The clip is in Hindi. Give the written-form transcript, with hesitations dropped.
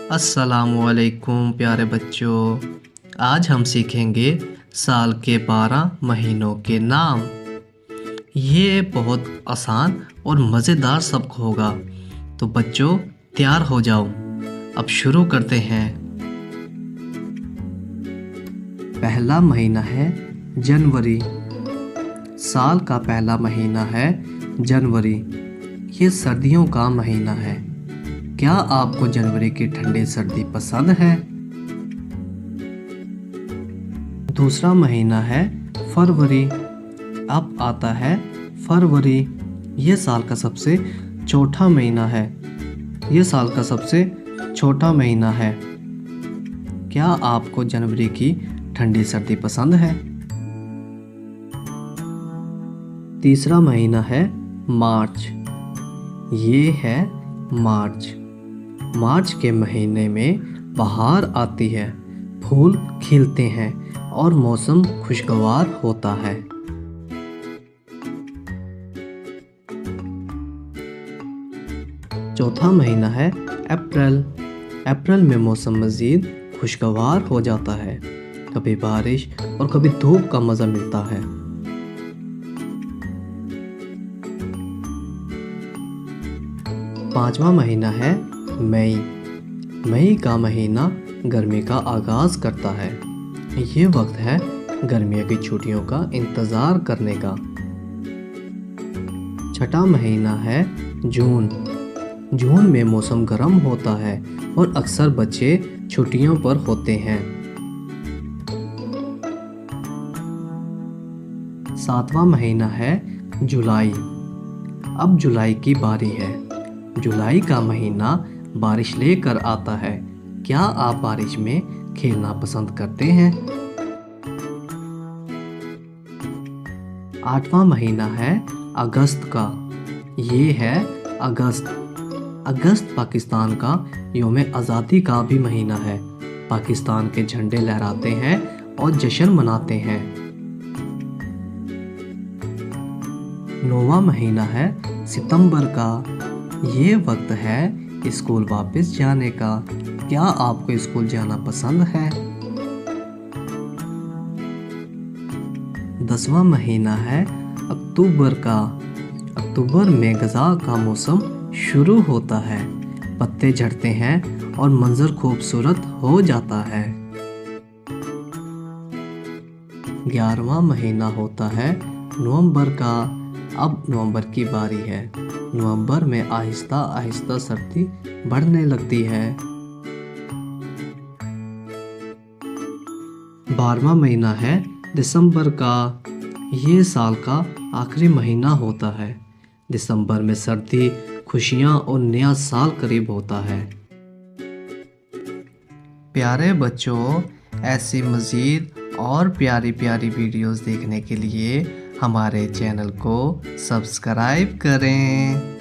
अस्सलामुअलैकुम प्यारे बच्चों। आज हम सीखेंगे साल के 12 महीनों के नाम। ये बहुत आसान और मज़ेदार सबक होगा, तो बच्चों तैयार हो जाओ। अब शुरू करते हैं। पहला महीना है जनवरी। साल का पहला महीना है जनवरी। ये सर्दियों का महीना है। क्या आपको जनवरी की ठंडी सर्दी पसंद है? दूसरा महीना है फरवरी। अब आता है फरवरी। ये साल का सबसे छोटा महीना है। छोटा महीना है। क्या आपको जनवरी की ठंडी सर्दी पसंद है? तीसरा महीना है मार्च। ये है मार्च के महीने में बहार आती है, फूल खिलते हैं और मौसम खुशगवार होता है। चौथा महीना है अप्रैल में मौसम मज़ीद खुशगवार हो जाता है। कभी बारिश और कभी धूप का मज़ा मिलता है। पांचवा महीना है मई का महीना गर्मी का आगाज़ करता है। ये वक्त है गर्मियों की छुट्टियों का इंतज़ार करने का। छठा महीना है जून में मौसम गर्म होता है और अक्सर बच्चे छुट्टियों पर होते हैं। सातवां महीना है जुलाई। अब जुलाई की बारी है। जुलाई का महीना बारिश लेकर आता है। क्या आप बारिश में खेलना पसंद करते हैं? आठवां महीना है अगस्त का। ये है अगस्त पाकिस्तान का यौम आज़ादी का भी महीना है। पाकिस्तान के झंडे लहराते हैं और जश्न मनाते हैं। नौवां महीना है सितंबर का। ये वक्त है स्कूल वापस जाने का। क्या आपको स्कूल जाना पसंद है? 10वां महीना है अक्टूबर का। अक्टूबर में गज़ा का मौसम शुरू होता है। पत्ते झड़ते हैं और मंजर खूबसूरत हो जाता है। 11वां महीना होता है नवंबर का। अब नवंबर की बारी है। नवंबर में आहिस्ता आहिस्ता सर्दी बढ़ने लगती है। 12वां महीना है दिसंबर का। ये साल का आखिरी महीना होता है। दिसंबर में सर्दी, खुशियाँ और नया साल करीब होता है। प्यारे बच्चों, ऐसी मज़ीद और प्यारी प्यारी वीडियोस देखने के लिए हमारे चैनल को सब्सक्राइब करें।